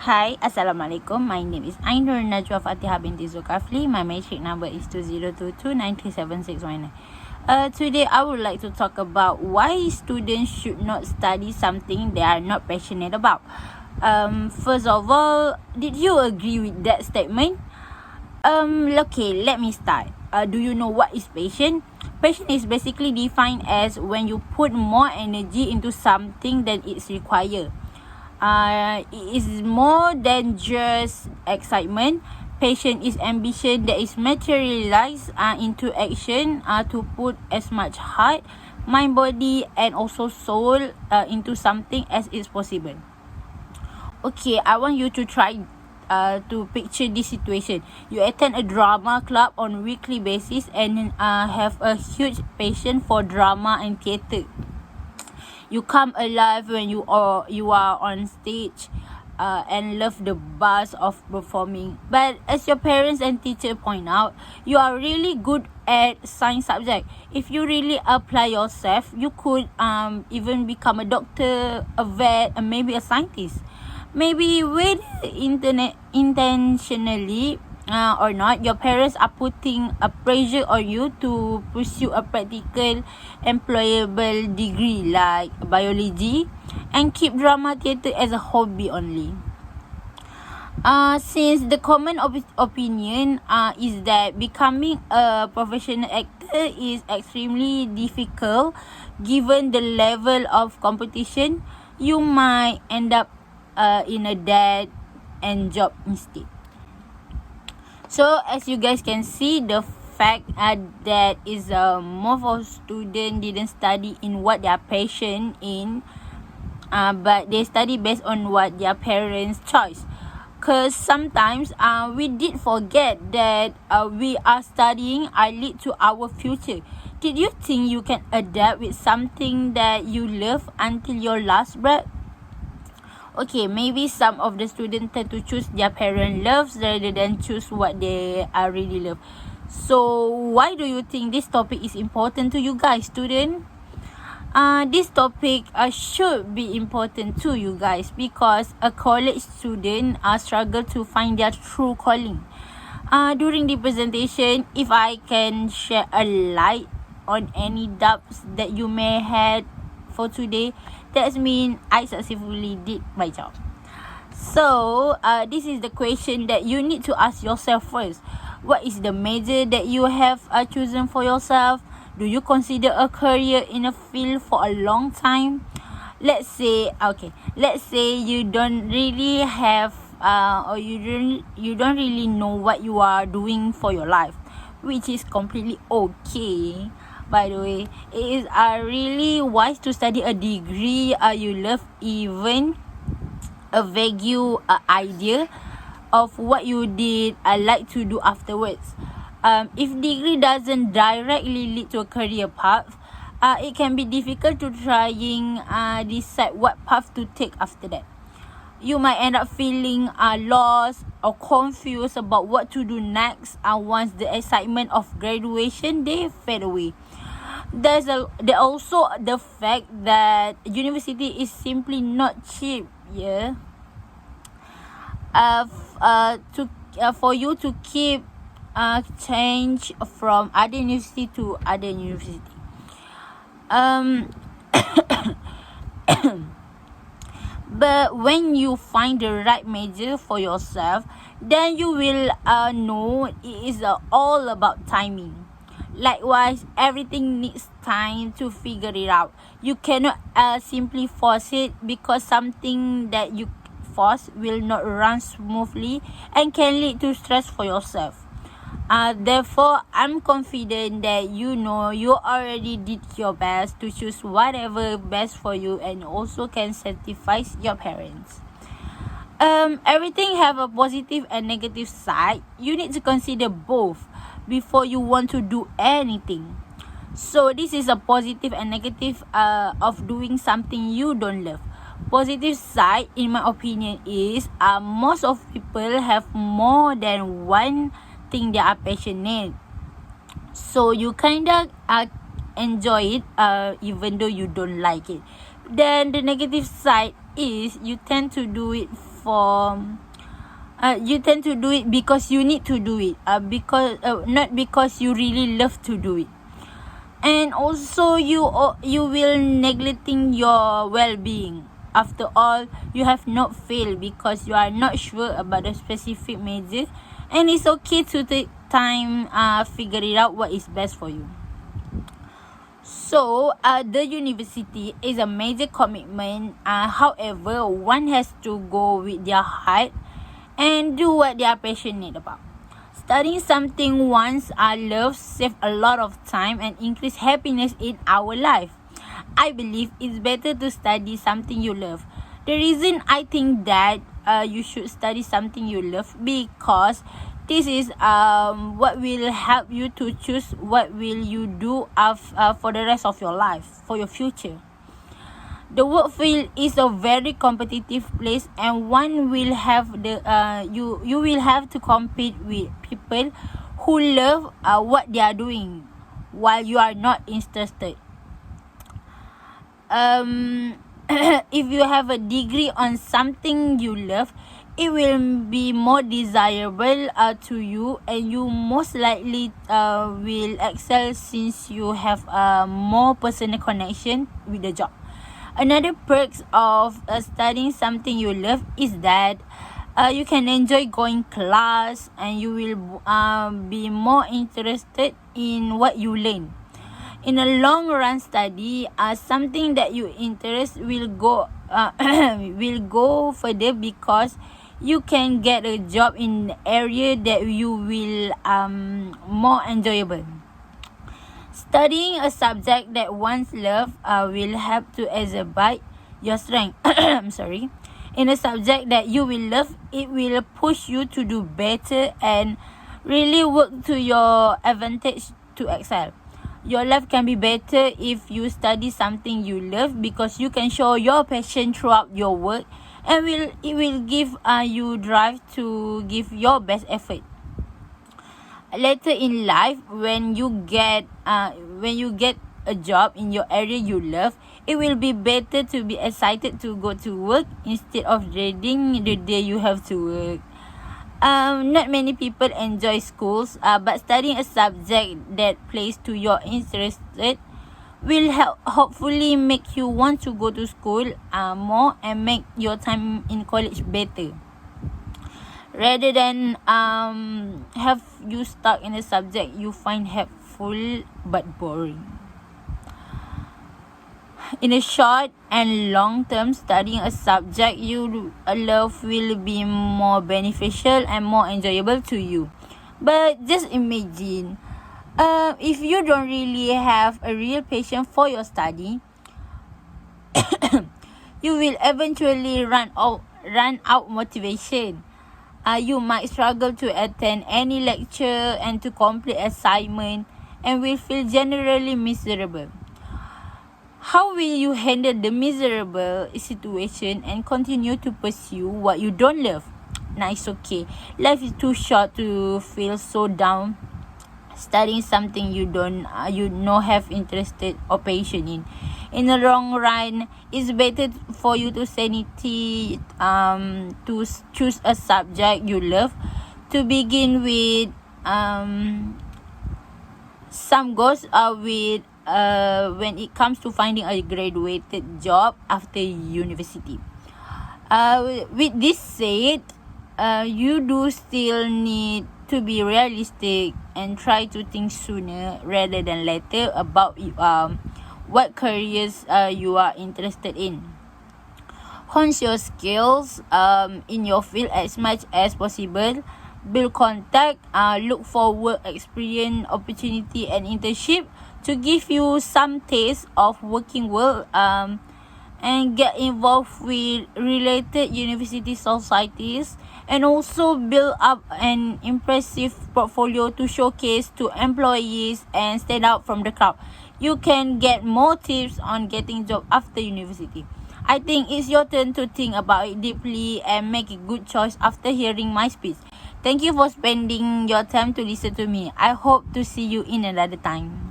Hi, Assalamualaikum. My name is Ainur Najwa Fatihah binti Zulkafli. My matric number is 2022937619. Today, I would like to talk about why students should not study something they are not passionate about. First of all, did you agree with that statement? Okay, let me start. Do you know what is passion? Passion is basically defined as when you put more energy into something than it's required. It is more than just excitement. Passion is ambition that is materialized into action to put as much heart, mind, body, and also soul into something as is possible. Okay, I want you to try to picture this situation. You attend a drama club on weekly basis and have a huge passion for drama and theatre. You come alive when you are on stage and love the buzz of performing. But as your parents and teacher point out, you are really good at science subject. If you really apply yourself, you could even become a doctor, a vet, and maybe a scientist. Maybe whether intentionally or not, your parents are putting a pressure on you to pursue a practical, employable degree like biology and keep drama theatre as a hobby only. Since the common opinion is that becoming a professional actor is extremely difficult given the level of competition, you might end up in a dead end job instead. So as you guys can see, the fact that is most of students didn't study in what their passion in, but they study based on what their parents' choice. Cause sometimes we did forget that we are studying lead to our future. Did you think you can adapt with something that you love until your last breath? Okay, maybe some of the students tend to choose their parent loves rather than choose what they really love. So why do you think this topic is important to you guys, student? This topic should be important to you guys because a college student struggle to find their true calling. During the presentation, if I can share a light on any doubts that you may had for today, that means I successfully did my job. So this is the question that you need to ask yourself first. What is the major that you have chosen for yourself? Do you consider a career in a field for a long time? Let's say you don't really have or you don't really know what you are doing for your life, which is completely okay. By the way, it is really wise to study a degree you love, even a vague idea of what you did like to do afterwards. If degree doesn't directly lead to a career path, it can be difficult to trying decide what path to take after that. You might end up feeling lost or confused about what to do next once the excitement of graduation day fade away. There's also the fact that university is simply not cheap. For you to keep change from other university to other university. But when you find the right major for yourself, then you will know it is all about timing. Likewise, everything needs time to figure it out. You cannot simply force it because something that you force will not run smoothly and can lead to stress for yourself. Therefore, I'm confident that you already did your best to choose whatever best for you and also can satisfy your parents. Everything have a positive and negative side. You need to consider both before you want to do anything. So this is a positive and negative of doing something you don't love. Positive side, in my opinion, is most of people have more than one thing they are passionate. So you kinda enjoy it even though you don't like it. Then the negative side is you tend to do it you tend to do it because you need to do it, because not because you really love to do it. And also you will neglecting your well-being. After all, you have not failed because you are not sure about the specific major, and it's okay to take time figure it out what is best for you. So the university is a major commitment. However, one has to go with their heart and do what they are passionate about. Studying something once loves save a lot of time and increase happiness in our life. I believe it's better to study something you love. The reason I think that you should study something you love, because this is what will help you to choose what will you do for the rest of your life, for your future. The work field is a very competitive place, and one will have you will have to compete with people who love what they are doing while you are not interested. If you have a degree on something you love, it will be more desirable to you, and you most likely will excel since you have more personal connection with the job. Another perks of studying something you love is that you can enjoy going class, and you will be more interested in what you learn. In a long run study, something that you interest will go will go further, because you can get a job in the area that you will more enjoyable. Studying a subject that one's love will help to exacerbate your strength. I'm sorry. In a subject that you will love, it will push you to do better and really work to your advantage to excel. Your life can be better if you study something you love, because you can show your passion throughout your work, and it will give you drive to give your best effort. Later in life, when you get a job in your area you love, it will be better to be excited to go to work instead of dreading the day you have to work. Not many people enjoy schools, but studying a subject that plays to your interest will hopefully make you want to go to school more, and make your time in college better, rather than have you stuck in a subject you find helpful but boring. In a short and long term, studying a subject you love will be more beneficial and more enjoyable to you. But just imagine, if you don't really have a real passion for your study, you will eventually run out motivation. You might struggle to attend any lecture and to complete assignment, and will feel generally miserable. How will you handle the miserable situation and continue to pursue what you don't love? Nah, it's okay. Life is too short to feel so down. Studying something you don't have interested or passion in the long run, it's better for you to sanity to choose a subject you love. To begin with, some goes with when it comes to finding a graduated job after university. With this said, you do still need to be realistic and try to think sooner rather than later about what careers you are interested in. Hone your skills in your field as much as possible. Build contact, look for work experience, opportunity and internship to give you some taste of working world, and get involved with related university societies, and also build up an impressive portfolio to showcase to employees and stand out from the crowd. You can get more tips on getting job after university. I think it's your turn to think about it deeply and make a good choice after hearing my speech. Thank you for spending your time to listen to me. I hope to see you in another time.